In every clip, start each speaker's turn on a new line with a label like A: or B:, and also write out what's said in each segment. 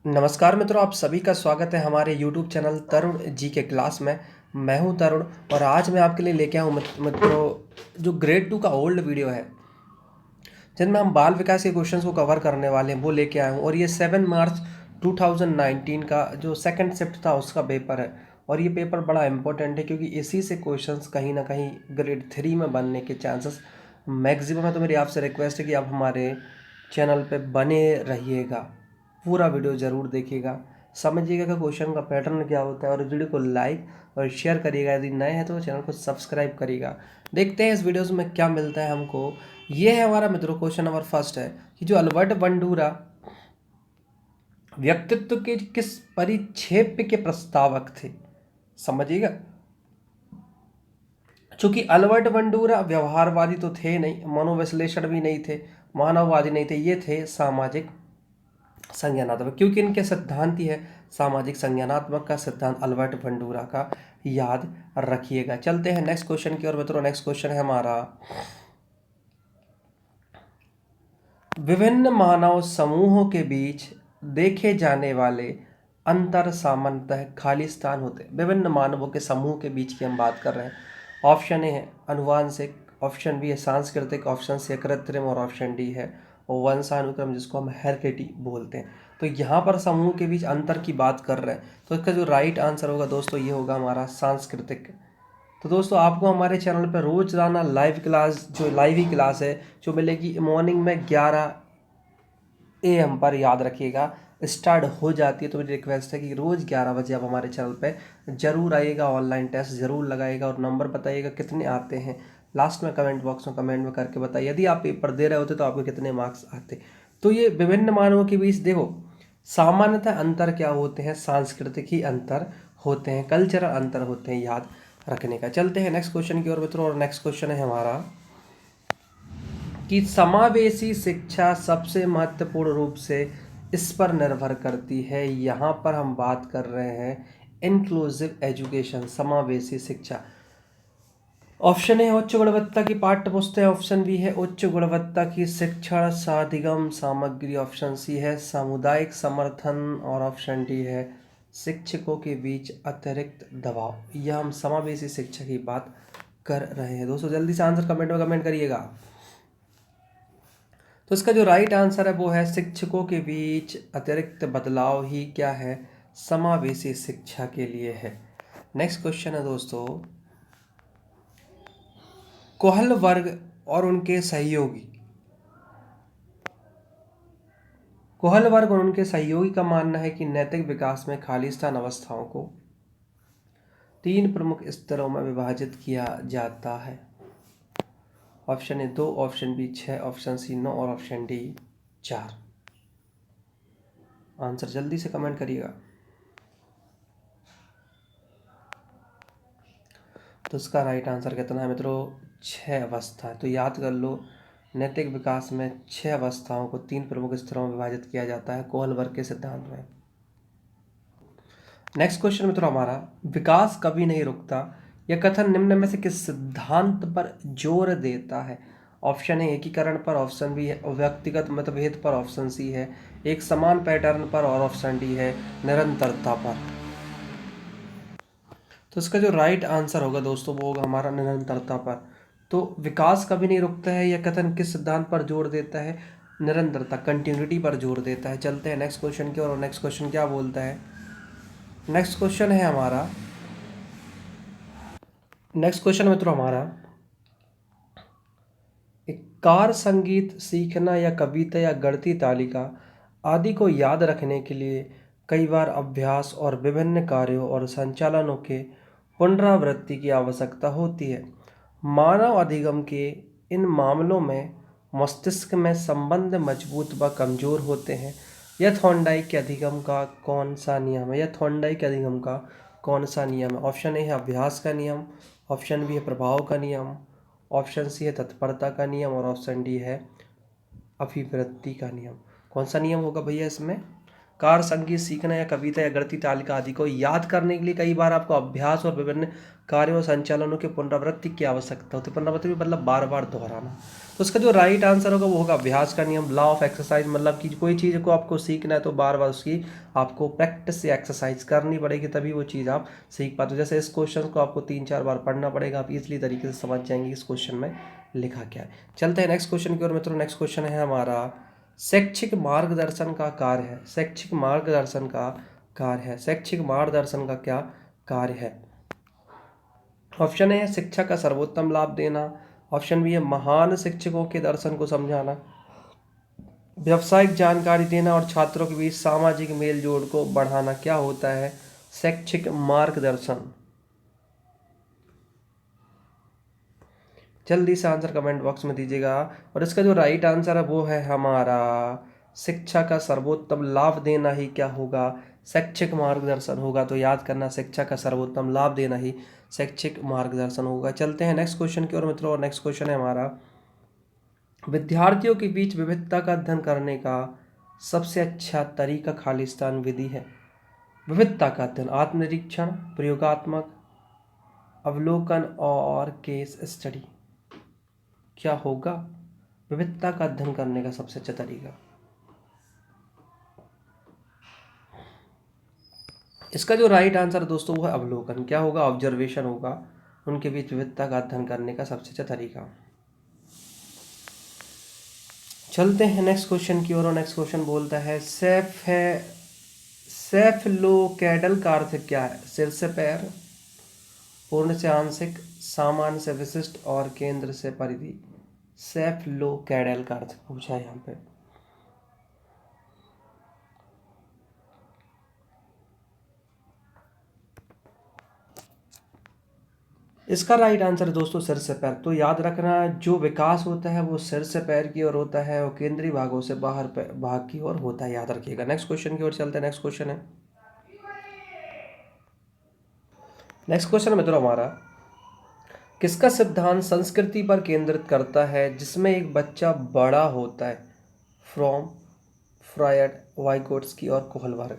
A: नमस्कार मित्रों, आप सभी का स्वागत है हमारे YouTube चैनल तरुण जी के क्लास में। मैं हूं तरुण और आज मैं आपके लिए लेके आया हूं मित्रों जो ग्रेड 2 का ओल्ड वीडियो है जिनमें हम बाल विकास के क्वेश्चंस को कवर करने वाले हैं, वो लेके आया हूं। और ये 7 मार्च 2019 का जो सेकंड शिफ्ट था उसका पेपर है। और ये पेपर बड़ा इंपॉर्टेंट है क्योंकि इसी से क्वेश्चंस कहीं ना कहीं ग्रेड 3 में बनने के चांसेस मैक्सिमम है। तो मेरी आपसे रिक्वेस्ट है कि आप हमारे चैनल पे बने रहिएगा, पूरा वीडियो ज़रूर देखिएगा, समझिएगा कि क्वेश्चन का पैटर्न क्या होता है। और वीडियो को लाइक और शेयर करिएगा, यदि नए हैं तो चैनल को सब्सक्राइब करिएगा। देखते हैं इस वीडियोस में क्या मिलता है हमको। ये है हमारा मित्रों क्वेश्चन नंबर फर्स्ट है कि जो अल्बर्ट बंडूरा व्यक्तित्व के किस परिक्षेप के प्रस्तावक थे। समझिएगा, चूंकि अल्बर्ट बंडूरा व्यवहारवादी तो थे नहीं, मनोविश्लेषण भी नहीं थे, मानववादी नहीं थे, ये थे सामाजिक संज्ञानात्मक। क्योंकि इनके सिद्धांत ही है सामाजिक संज्ञानात्मक का सिद्धांत अल्बर्ट बंडूरा का, याद रखिएगा। चलते हैं नेक्स्ट क्वेश्चन की ओर मित्रों। नेक्स्ट क्वेश्चन है हमारा, विभिन्न मानव समूहों के बीच देखे जाने वाले अंतर सामान्यतः खालिस्तान होते हैं। विभिन्न मानवों के समूह के बीच की हम बात कर रहे हैं। ऑप्शन ए है अनुवांशिक, ऑप्शन बी है सांस्कृतिक, ऑप्शन सी है कृत्रिम और ऑप्शन डी है वंशानुक्रम, जिसको हम हेरिडिटी बोलते हैं। तो यहाँ पर समूह के बीच अंतर की बात कर रहे हैं, तो इसका जो राइट आंसर होगा दोस्तों ये होगा हमारा सांस्कृतिक। तो दोस्तों आपको हमारे चैनल पर रोजाना लाइव क्लास, जो लाइव ही क्लास है, जो मिलेगी मॉर्निंग में 11 AM पर, याद रखिएगा, स्टार्ट हो जाती है। तो मेरी रिक्वेस्ट है कि रोज़ 11 बजे आप हमारे चैनल पे ज़रूर आइएगा, ऑनलाइन टेस्ट ज़रूर लगाइएगा और नंबर बताइएगा कितने आते हैं। लास्ट में कमेंट बॉक्स में कमेंट में करके बताइए यदि आप पेपर दे रहे होते तो आपको कितने मार्क्स आते। तो ये विभिन्न मानवों के बीच देखो सामान्यतः अंतर क्या होते हैं, सांस्कृतिक ही अंतर होते हैं, कल्चरल अंतर होते हैं, याद रखने का। चलते हैं नेक्स्ट क्वेश्चन की ओर मित्रों। और नेक्स्ट क्वेश्चन है हमारा कि समावेशी शिक्षा सबसे महत्वपूर्ण रूप से इस पर निर्भर करती है। यहाँ पर हम बात कर रहे हैं इंक्लूसिव एजुकेशन, समावेशी शिक्षा। ऑप्शन ए उच्च गुणवत्ता की पाठ्य पुस्तक, ऑप्शन बी है उच्च गुणवत्ता की शिक्षण साधिगम सामग्री, ऑप्शन सी है सामुदायिक समर्थन और ऑप्शन डी है शिक्षकों के बीच अतिरिक्त दबाव। यह हम समावेशी शिक्षा की बात कर रहे हैं। दोस्तों जल्दी से आंसर कमेंट में कमेंट करिएगा। तो इसका जो राइट आंसर है वो है शिक्षकों के बीच अतिरिक्त बदलाव ही क्या है, समावेशी शिक्षा के लिए है। नेक्स्ट क्वेश्चन है दोस्तों, कोहल वर्ग और उनके सहयोगी, कोहल वर्ग और उनके सहयोगी का मानना है कि नैतिक विकास में खालिस्तान अवस्थाओं को 3 प्रमुख स्तरों में विभाजित किया जाता है। Option A 2, option B 6, option C 9 और ऑप्शन डी 4। आंसर जल्दी से कमेंट करिएगा। तो इसका राइट आंसर कितना है मित्रों, 6 अवस्था है। तो याद कर लो, नैतिक विकास में 6 अवस्थाओं को 3 प्रमुख स्तरों में विभाजित किया जाता है कोहल वर्ग के सिद्धांत में। नेक्स्ट क्वेश्चन मित्रों हमारा, विकास कभी नहीं रुकता यह कथन निम्न में से किस सिद्धांत पर जोर देता है। ऑप्शन है एकीकरण पर, ऑप्शन बी है व्यक्तिगत मतभेद पर, ऑप्शन सी है एक समान पैटर्न पर और ऑप्शन डी है निरंतरता पर। तो इसका जो राइट आंसर होगा दोस्तों वो होगा हमारा निरंतरता पर। तो विकास कभी नहीं रुकता है यह कथन किस सिद्धांत पर जोर देता है, निरंतरता, कंटिन्यूटी पर जोर देता है। चलते हैं नेक्स्ट क्वेश्चन की ओर। और नेक्स्ट क्वेश्चन क्या बोलता है, नेक्स्ट क्वेश्चन है हमारा, नेक्स्ट क्वेश्चन मित्रों हमारा, एक कार संगीत सीखना या कविता या गणितीय तालिका आदि को याद रखने के लिए कई बार अभ्यास और विभिन्न कार्यों और संचालनों के पुनरावृत्ति की आवश्यकता होती है। मानव अधिगम के इन मामलों में मस्तिष्क में संबंध मजबूत व कमजोर होते हैं। यह थॉर्नडाइक के अधिगम का कौन सा नियम है, यह थॉर्नडाइक के अधिगम का कौन सा नियम है। ऑप्शन ए है अभ्यास का नियम, ऑप्शन बी है प्रभाव का नियम, ऑप्शन सी है तत्परता का नियम और ऑप्शन डी है अभिवृत्ति का नियम। कौन सा नियम होगा भैया इसमें, कार, संगीत सीखना या कविता या गणितीय तालिका आदि को याद करने के लिए कई बार आपको अभ्यास और विभिन्न कार्यों और संचालनों की पुनरावृत्ति की आवश्यकता होती है। पुनरावृत्ति भी मतलब बार बार दोहराना। तो उसका जो राइट आंसर होगा वो होगा अभ्यास का नियम, लॉ ऑफ एक्सरसाइज। मतलब कि कोई चीज़ को आपको सीखना है तो बार बार उसकी आपको प्रैक्टिस या एक्सरसाइज करनी पड़ेगी, तभी वो चीज़ आप सीख पाते हो। जैसे इस क्वेश्चन को आपको 3-4 बार पढ़ना पड़ेगा, आप इजीली तरीके से समझ जाएंगे इस क्वेश्चन में लिखा क्या है। चलते हैं नेक्स्ट क्वेश्चन की ओर मित्रों। नेक्स्ट क्वेश्चन है हमारा शैक्षिक मार्गदर्शन का कार्य है। शैक्षिक मार्गदर्शन का कार्य है। शैक्षिक मार्गदर्शन का क्या कार्य है? ऑप्शन ए है शिक्षा का सर्वोत्तम लाभ देना। ऑप्शन बी है महान शिक्षकों के दर्शन को समझाना, व्यवसायिक जानकारी देना और छात्रों के बीच सामाजिक मेल जोल को बढ़ाना। क्या होता है शैक्षिक मार्गदर्शन? जल्दी से आंसर कमेंट बॉक्स में दीजिएगा। और इसका जो राइट आंसर है वो है हमारा शिक्षा का सर्वोत्तम लाभ देना ही क्या होगा? शैक्षिक मार्गदर्शन होगा। तो याद करना, शिक्षा का सर्वोत्तम लाभ देना ही शैक्षिक मार्गदर्शन होगा। चलते हैं नेक्स्ट क्वेश्चन की ओर मित्रों। और नेक्स्ट क्वेश्चन है हमारा विद्यार्थियों के बीच विविधता का अध्ययन करने का सबसे अच्छा तरीका खालिस्तान विधि है। विविधता का अध्ययन, आत्मनिरीक्षण, प्रयोगात्मक, अवलोकन और केस स्टडी। क्या होगा विविधता का अध्ययन करने का सबसे अच्छा तरीका? इसका जो राइट आंसर दोस्तों वो है अवलोकन। क्या होगा? ऑब्जर्वेशन होगा उनके बीच विविधता का अध्ययन करने का सबसे अच्छा तरीका। चलते हैं नेक्स्ट क्वेश्चन की ओर। नेक्स्ट क्वेश्चन बोलता है सेफलोकैडल का अर्थ क्या है? सिर से पैर, पूर्ण से आंशिक, सामान्य से विशिष्ट और केंद्र से परिधि। सेफलोकैडल का अर्थ पूछा है यहाँ पे। इसका राइट आंसर दोस्तों सिर से पैर। तो याद रखना जो विकास होता है वो सिर से पैर की ओर होता है और केंद्रीय भागों से बाहर भाग की ओर होता है, याद रखिएगा। नेक्स्ट क्वेश्चन की ओर चलते हैं। नेक्स्ट क्वेश्चन है मित्रों हमारा किसका सिद्धांत संस्कृति पर केंद्रित करता है जिसमें एक बच्चा बड़ा होता है? फ्रॉम, फ्रायड, वाइगोट्स्की और कोहलबर्ग।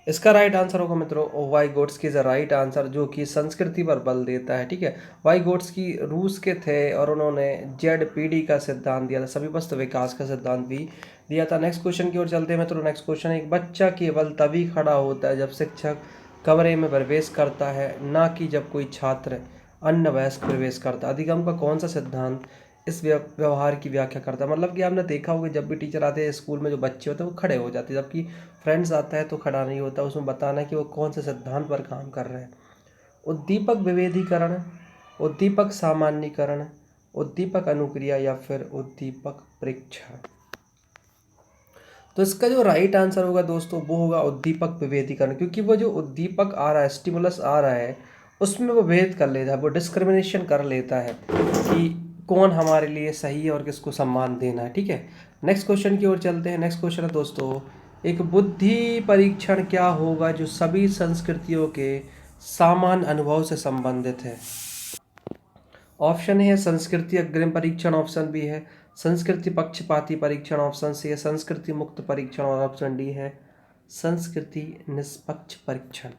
A: इसका राइट आंसर होगा मित्रों वाइगोट्स्की इज राइट आंसर, जो कि संस्कृति पर बल देता है। ठीक है, वाइगोट्स्की रूस के थे और उन्होंने जेड-पीडी का सिद्धांत दिया था, सभी वस्त विकास का सिद्धांत भी दिया था। नेक्स्ट क्वेश्चन की ओर चलते हैं मित्रों। नेक्स्ट क्वेश्चन है एक बच्चा केवल तभी खड़ा होता है जब शिक्षक कमरे में प्रवेश करता है, ना कि जब कोई छात्र अन्य वयस्क प्रवेश करता है। अधिगम का कौन सा सिद्धांत इस व्यवहार की व्याख्या करता है? मतलब कि आपने देखा होगा जब भी टीचर आते हैं स्कूल में जो बच्चे होते हैं वो खड़े हो जाते हैं, जबकि फ्रेंड्स आता है तो खड़ा नहीं होता। उसमें बताना है कि वो कौन से सिद्धांत पर काम कर रहे हैं। उद्दीपक विभेदीकरण, उद्दीपक सामान्यीकरण, उद्दीपक अनुक्रिया या फिर उद्दीपक परीक्षण। तो इसका जो राइट आंसर होगा दोस्तों वो होगा उद्दीपक विभेदीकरण, क्योंकि वो जो उद्दीपक आ रहा है, स्टिमुलस आ रहा है, उसमें वो भेद कर लेता है, वो डिस्क्रिमिनेशन कर लेता है कि कौन हमारे लिए सही है और किसको सम्मान देना है। ठीक है, नेक्स्ट क्वेश्चन की ओर चलते हैं। नेक्स्ट क्वेश्चन है दोस्तों एक बुद्धि परीक्षण क्या होगा जो सभी संस्कृतियों के सामान्य अनुभव से संबंधित है? ऑप्शन है संस्कृति अग्रिम परीक्षण, ऑप्शन बी है संस्कृति पक्षपाती परीक्षण, ऑप्शन सी है संस्कृति मुक्त परीक्षण और ऑप्शन डी है संस्कृति निष्पक्ष परीक्षण।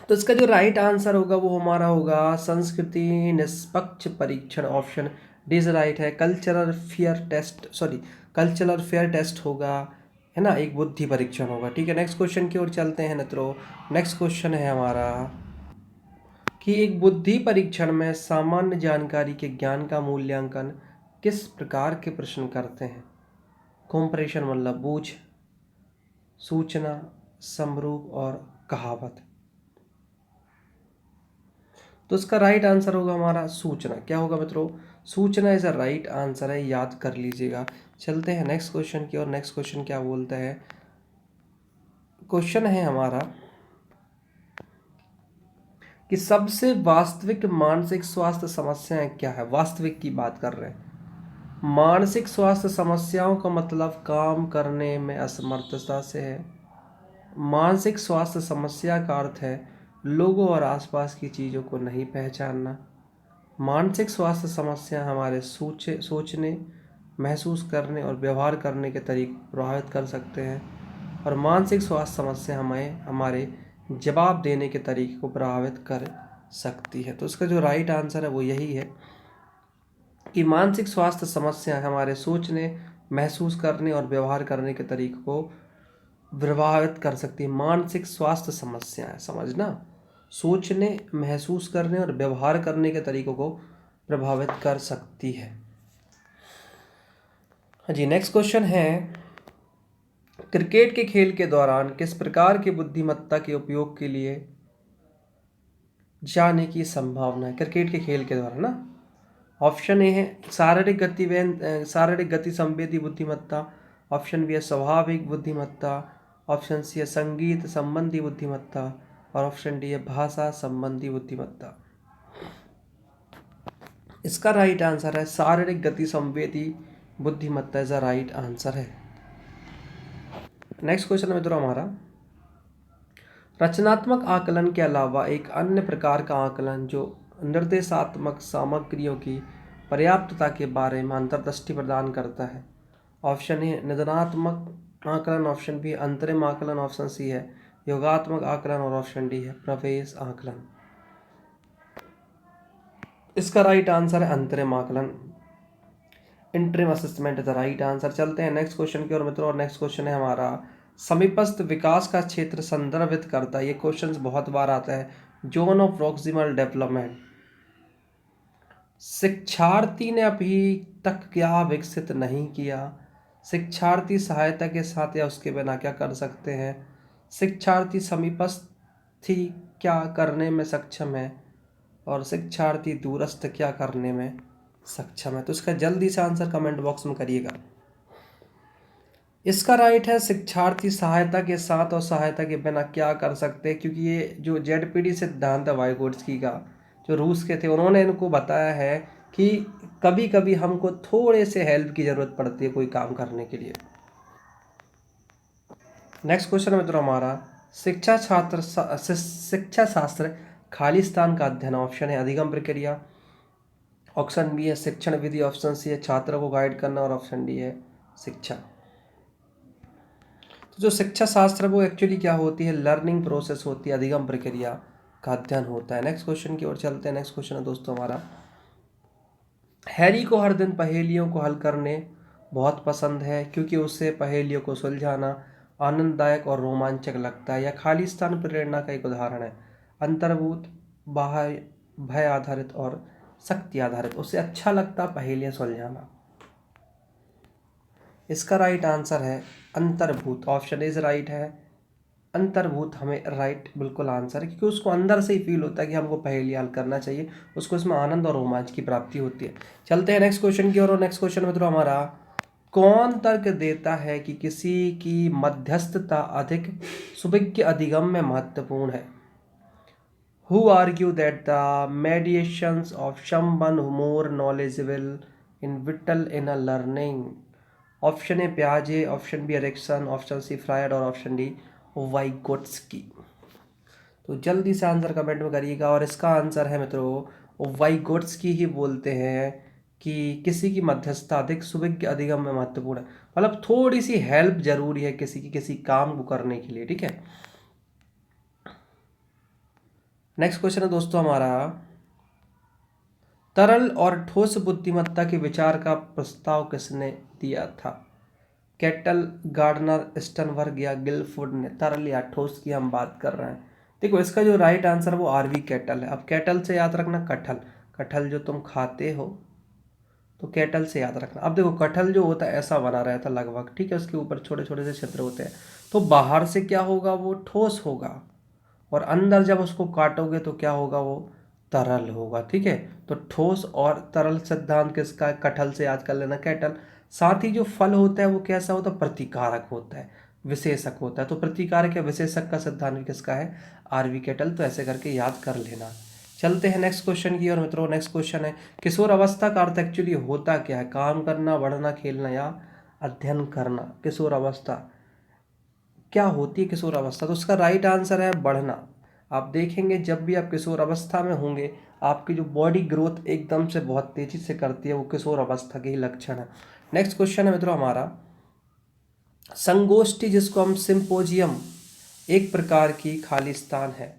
A: तो इसका जो राइट आंसर होगा वो हमारा होगा संस्कृति निष्पक्ष परीक्षण, ऑप्शन डी इज राइट है। कल्चरल फेयर टेस्ट होगा, है ना, एक बुद्धि परीक्षण होगा। ठीक है, नेक्स्ट क्वेश्चन की ओर चलते हैं मित्रों। नेक्स्ट क्वेश्चन है हमारा कि एक बुद्धि परीक्षण में सामान्य जानकारी के ज्ञान का मूल्यांकन किस प्रकार के प्रश्न करते हैं? कॉम्परेशन मतलब बूझ, सूचना, समरूप और कहावत। तो इसका राइट आंसर होगा हमारा सूचना। क्या होगा मित्रों? सूचना इज अ राइट आंसर है, याद कर लीजिएगा। चलते हैं नेक्स्ट क्वेश्चन की और नेक्स्ट क्वेश्चन क्या बोलता है? क्वेश्चन है हमारा कि सबसे वास्तविक मानसिक स्वास्थ्य समस्याएं क्या है? वास्तविक की बात कर रहे हैं। मानसिक स्वास्थ्य समस्याओं का मतलब काम करने में असमर्थता से है। मानसिक स्वास्थ्य समस्या का अर्थ है लोगों और आसपास की चीज़ों को नहीं पहचानना। मानसिक स्वास्थ्य समस्या हमारे सोचने, महसूस करने और व्यवहार करने के तरीके को प्रभावित कर सकते हैं। और मानसिक स्वास्थ्य समस्या हमें हमारे जवाब देने के तरीके को प्रभावित कर सकती है। तो इसका जो राइट आंसर है वो यही है कि मानसिक स्वास्थ्य समस्या हमारे सोचने, महसूस करने और व्यवहार करने के तरीके को प्रभावित कर सकती है। मानसिक स्वास्थ्य समस्या है, समझना, सोचने, महसूस करने और व्यवहार करने के तरीकों को प्रभावित कर सकती है। हाँ जी, नेक्स्ट क्वेश्चन है, क्रिकेट के खेल के दौरान किस प्रकार की बुद्धिमत्ता के उपयोग के लिए जाने की संभावना है? क्रिकेट के खेल के दौरान ना, ऑप्शन ए है शारीरिक गति संवेदी बुद्धिमत्ता, ऑप्शन बी है स्वाभाविक बुद्धिमत्ता, ऑप्शन सी है संगीत संबंधी बुद्धिमत्ता और ऑप्शन डी है भाषा संबंधी बुद्धिमत्ता। इसका राइट आंसर है शारीरिक गति संवेदी बुद्धिमत्ता इज राइट आंसर है। नेक्स्ट क्वेश्चन मित्रों हमारा, रचनात्मक आकलन के अलावा एक अन्य प्रकार का आकलन जो निर्देशात्मक सामग्रियों की पर्याप्तता के बारे में अंतर्दृष्टि प्रदान करता है। ऑप्शन ए निदानात्मक आकलन, ऑप्शन बी अंतरिम आकलन, ऑप्शन सी है योगात्मक आकलन और ऑप्शन डी है प्रवेश आकलन। इसका राइट आंसर है अंतरिम आकलन, interim assessment is the right answer. चलते हैं नेक्स्ट क्वेश्चन की ओर मित्रों, और नेक्स्ट क्वेश्चन है हमारा, समीपस्थ विकास का क्षेत्र संदर्भित करता है। ये क्वेश्चन बहुत बार आता है, जोन ऑफ प्रॉक्सिमल डेवलपमेंट। शिक्षार्थी ने अभी तक क्या विकसित नहीं किया? शिक्षार्थी सहायता के साथ या उसके बिना क्या कर सकते हैं? शिक्षार्थी समीपस्थी क्या करने में सक्षम है? और शिक्षार्थी दूरस्थ क्या करने में सक्षम है? तो इसका जल्दी से आंसर कमेंट बॉक्स में करिएगा। इसका राइट है शिक्षार्थी सहायता के साथ और सहायता के बिना क्या कर सकते हैं, क्योंकि ये जो जेडपीडी सिद्धांत है वाइगोट्स्की का, जो रूस के थे, उन्होंने इनको बताया है कि कभी कभी हमको थोड़े से हेल्प की ज़रूरत पड़ती है कोई काम करने के लिए। नेक्स्ट क्वेश्चन है मित्रों हमारा, शिक्षा शास्त्र खाली स्थान का अध्ययन। ऑप्शन है अधिगम प्रक्रिया, ऑप्शन बी है शिक्षण विधि, ऑप्शन सी है छात्रों को गाइड करना और ऑप्शन डी है शिक्षा। तो जो शिक्षा शास्त्र वो एक्चुअली क्या होती है, लर्निंग प्रोसेस होती है, अधिगम प्रक्रिया का अध्ययन होता है। नेक्स्ट क्वेश्चन की ओर चलते हैं। नेक्स्ट क्वेश्चन है दोस्तों हमारा, हैरी को हर दिन पहेलियों को हल करने बहुत पसंद है क्योंकि उसे पहेलियों को सुलझाना आनंददायक और रोमांचक लगता है। यह खाली स्थान प्रेरणा का एक उदाहरण है। अंतर्भूत, बाह्य, भय आधारित और शक्ति आधारित, उसे अच्छा लगता पहेलियां सुलझाना। इसका राइट आंसर है अंतर्भूत, ऑप्शन इज राइट है। अंतर्भूत हमें राइट बिल्कुल आंसर है, क्योंकि उसको अंदर से ही फील होता है कि हमको पहेलियां हल करना चाहिए, उसको इसमें आनंद और रोमांच की प्राप्ति होती है। चलते हैं नेक्स्ट क्वेश्चन की ओर, और नेक्स्ट क्वेश्चन मित्रों हमारा, कौन तर्क देता है कि किसी की मध्यस्थता अधिक सुविज्ञ अधिगम में महत्वपूर्ण है? Who argue that the mediations of someone more knowledgeable in vital in a learning? Option A प्याजे, option B Erikson, option C Freud और ऑप्शन डी वाइगोट्स्की। तो जल्दी से आंसर कमेंट में करिएगा, और इसका आंसर है मित्रों वाइगोट्स्की ही बोलते हैं कि किसी की मध्यस्थता अधिक सुविज्ञ अधिगम में महत्वपूर्ण है, मतलब थोड़ी सी हेल्प जरूरी है किसी काम को करने के लिए, ठीक है। नेक्स्ट क्वेश्चन है दोस्तों हमारा, तरल और ठोस बुद्धिमत्ता के विचार का प्रस्ताव किसने दिया था? कैटल, गार्डनर, स्टनबर्ग या गिलफोर्ड ने? तरल या ठोस की हम बात कर रहे हैं। देखो इसका जो राइट आंसर है वो आरवी कैटल है। अब कैटल से याद रखना कटहल, कटहल जो तुम खाते हो तो कैटल से याद रखना। अब देखो कटहल जो होता है ऐसा बना रहता है लगभग, ठीक है, उसके ऊपर छोटे छोटे से छिद्र होते हैं, तो बाहर से क्या होगा, वो ठोस होगा, और अंदर जब उसको काटोगे तो क्या होगा, वो तरल होगा, ठीक है। तो ठोस और तरल सिद्धांत किसका है? कटहल से याद कर लेना कैटल। साथ ही जो फल होता है वो कैसा होता है? प्रतिकारक होता है, विशेषक होता है। तो प्रतिकारक या विशेषक का सिद्धांत किसका है? R V Cattell. तो ऐसे करके याद कर लेना। चलते हैं नेक्स्ट क्वेश्चन की, और मित्रों नेक्स्ट क्वेश्चन है, किशोर अवस्था का अर्थ एक्चुअली होता क्या है? काम करना, बढ़ना, खेलना या अध्ययन करना? किशोर अवस्था क्या होती है? किशोर अवस्था, तो उसका राइट आंसर है बढ़ना। आप देखेंगे जब भी आप किशोर अवस्था में होंगे आपकी जो बॉडी ग्रोथ एकदम से बहुत तेजी से करती है, वो किशोर अवस्था के ही लक्षण है। नेक्स्ट क्वेश्चन है मित्रों हमारा, संगोष्ठी जिसको हम सिंपोजियम एक प्रकार की खालिस्तान है।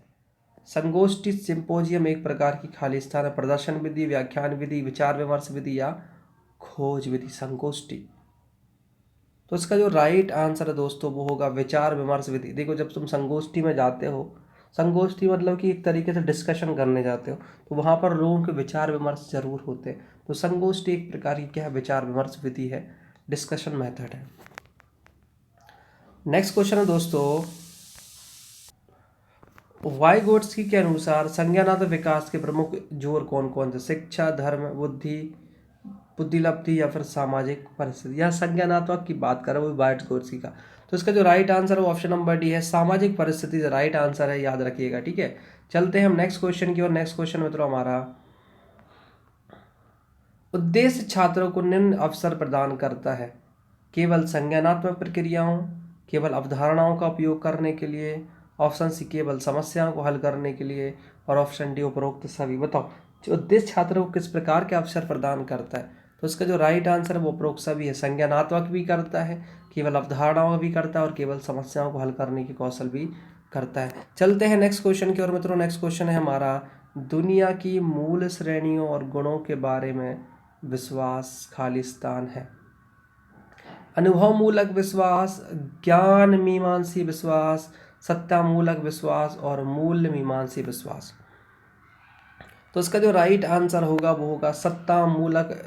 A: संगोष्ठी सिंपोजियम एक प्रकार की खालिस्तान है। प्रदर्शन विधि, व्याख्यान विधि, विचार विमर्श विधि या खोज विधि। संगोष्ठी, तो इसका जो राइट आंसर है दोस्तों वो होगा विचार विमर्श विधि। देखो, जब तुम संगोष्ठी में जाते हो, संगोष्ठी मतलब कि एक तरीके से डिस्कशन करने जाते हो, तो वहाँ पर लोगों के विचार विमर्श जरूर होते हैं। तो संगोष्ठी एक प्रकार की क्या है, विचार विमर्श विधि है, डिस्कशन मेथड है। नेक्स्ट क्वेश्चन है दोस्तों, वाइगोट्स्की के अनुसार संज्ञानात्मक विकास के प्रमुख जोर कौन कौन से? शिक्षा, धर्म, बुद्धिलब्धि या फिर सामाजिक परिस्थिति। या संज्ञानात्मक की बात करें वो वाइगोट्स्की का, तो इसका जो राइट आंसर है वो ऑप्शन नंबर डी है, सामाजिक परिस्थिति राइट आंसर है, याद रखिएगा। ठीक है, चलते हैं हम नेक्स्ट क्वेश्चन की ओर। नेक्स्ट क्वेश्चन मित्रों हमारा, उद्देश्य छात्रों को निम्न अवसर प्रदान करता है, केवल संज्ञानात्मक प्रक्रियाओं, केवल अवधारणाओं का उपयोग करने के लिए, ऑप्शन सी केवल समस्याओं को हल करने के लिए, और ऑप्शन डी उपरोक्त सभी। बताओ, जो उद्देश्य छात्रों को किस प्रकार के अवसर प्रदान करता है? तो इसका जो राइट आंसर है वो उपरोक्त सभी है। संज्ञानात्मक भी करता है, केवल अवधारणाओं भी करता है, और केवल समस्याओं को हल करने की कौशल भी करता है। चलते हैं नेक्स्ट क्वेश्चन की ओर मित्रों। नेक्स्ट क्वेश्चन है हमारा, दुनिया की मूल श्रेणियों और गुणों के बारे में विश्वास खालिस्तान है। अनुभव मूलक विश्वास, ज्ञान मीमांसी विश्वास, सत्ता मूलक विश्वास और मूल्य मीमांसी विश्वास। तो इसका जो राइट आंसर होगा वो होगा सत्ता मूलक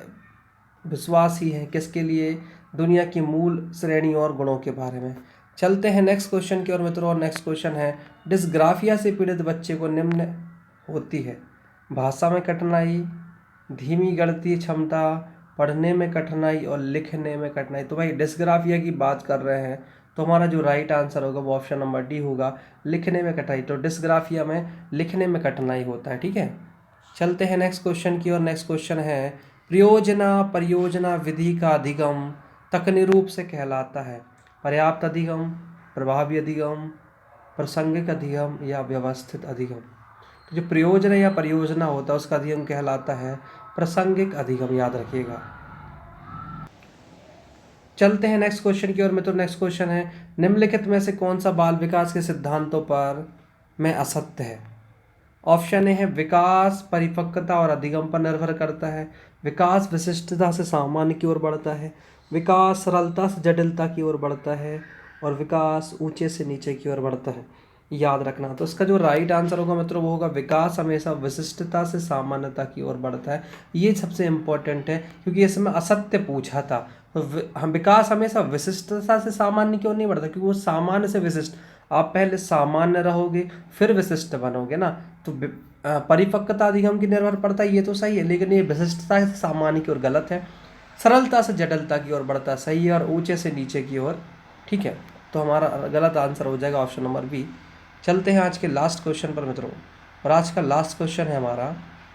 A: विश्वास ही है। किसके लिए? दुनिया की मूल श्रेणियों और गुणों के बारे में। चलते हैं नेक्स्ट क्वेश्चन की ओर मित्रों। और नेक्स्ट क्वेश्चन है, डिस्ग्राफिया से पीड़ित बच्चे को निम्न होती है, भाषा में कठिनाई, धीमी गणितीय क्षमता, पढ़ने में कठिनाई और लिखने में कठिनाई। तो भाई डिस्ग्राफिया की बात कर रहे हैं, तो हमारा जो राइट आंसर होगा वो ऑप्शन नंबर डी होगा, लिखने में कठिनाई। तो डिस्ग्राफिया में लिखने में कठिनाई होता है। ठीक है, चलते हैं नेक्स्ट क्वेश्चन की ओर। नेक्स्ट क्वेश्चन है, प्रयोजना परियोजना विधि का अधिगम तकनीक रूप से कहलाता है, पर्याप्त अधिगम, प्रभावी अधिगम, प्रासंगिक अधिगम या व्यवस्थित अधिगम। तो जो प्रयोजन या परियोजना होता है उसका अधिगम कहलाता है प्रासंगिक अधिगम, याद रखिएगा। चलते हैं नेक्स्ट क्वेश्चन की ओर मित्रों। नेक्स्ट क्वेश्चन है, निम्नलिखित में से कौन सा बाल विकास के सिद्धांतों पर में असत्य है? ऑप्शन ए है, विकास परिपक्वता और अधिगम पर निर्भर करता है, विकास विशिष्टता से सामान्य की ओर बढ़ता है, विकास सरलता से जटिलता की ओर बढ़ता है, और विकास ऊंचे से नीचे की ओर बढ़ता है। याद रखना, तो इसका जो राइट आंसर होगा मित्रों वो होगा विकास हमेशा विशिष्टता से सामान्यता की ओर बढ़ता है। ये सबसे इम्पोर्टेंट है क्योंकि इसमें असत्य पूछा था। तो हम विकास हमेशा विशिष्टता से सामान्य की ओर नहीं बढ़ता, क्योंकि वो सामान्य से विशिष्ट, आप पहले सामान्य रहोगे फिर विशिष्ट बनोगे ना। तो परिपक्वता अधिगम की निर्भर पड़ता है, ये तो सही है, लेकिन ये विशिष्टता से सामान्य की ओर गलत है। सरलता से जटिलता की ओर बढ़ता है, सही है, और ऊंचे से नीचे की ओर। ठीक है, तो हमारा गलत आंसर हो जाएगा ऑप्शन नंबर बी। चलते हैं आज के लास्ट क्वेश्चन पर मित्रों। और आज का लास्ट क्वेश्चन है हमारा,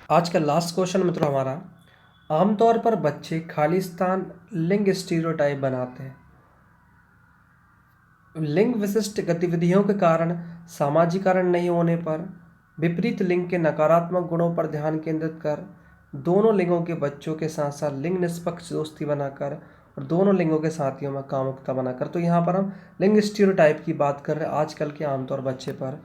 A: आज का लास्ट क्वेश्चन मित्रों हमारा, आमतौर पर बच्चे खालिस्तान लिंग स्टीरियोटाइप बनाते हैं। लिंग विशिष्ट गतिविधियों के कारण, सामाजिकरण नहीं होने पर, विपरीत लिंग के नकारात्मक गुणों पर ध्यान केंद्रित कर, दोनों लिंगों के बच्चों के साथ साथ लिंग निष्पक्ष दोस्ती बनाकर, और दोनों लिंगों के साथियों में कामुकता बनाकर। तो यहाँ पर हम लिंग स्टीरियोटाइप की बात कर रहे हैं आजकल के आमतौर बच्चे पर।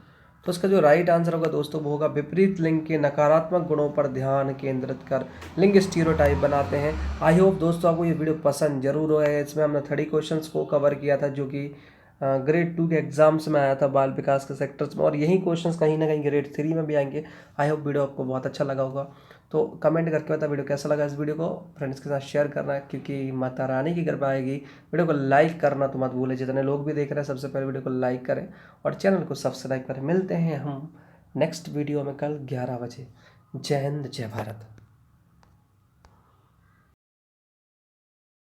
A: तो इसका जो राइट आंसर होगा दोस्तों वो होगा विपरीत लिंग के नकारात्मक गुणों पर ध्यान केंद्रित कर लिंग स्टीरियोटाइप बनाते हैं। आई होप दोस्तों आपको ये वीडियो पसंद जरूर होगा। इसमें हमने 30 क्वेश्चंस को कवर किया था जो कि ग्रेड 2 के एग्जाम्स में आया था बाल विकास के सेक्टर्स में, और यही क्वेश्चंस कहीं ना कहीं ग्रेड 3 में भी आएंगे। आई होप वीडियो आपको बहुत अच्छा लगा होगा। तो कमेंट करके बता वीडियो कैसा लगा। इस वीडियो को फ्रेंड्स के साथ शेयर करना है, क्योंकि माता रानी की कृपा आएगी। वीडियो को लाइक करना तो मत भूलें, जितने लोग भी देख रहे हैं सबसे पहले वीडियो को लाइक करें और चैनल को सब्सक्राइब करें। मिलते हैं हम नेक्स्ट वीडियो में कल 11 बजे। जय हिंद, जय भारत।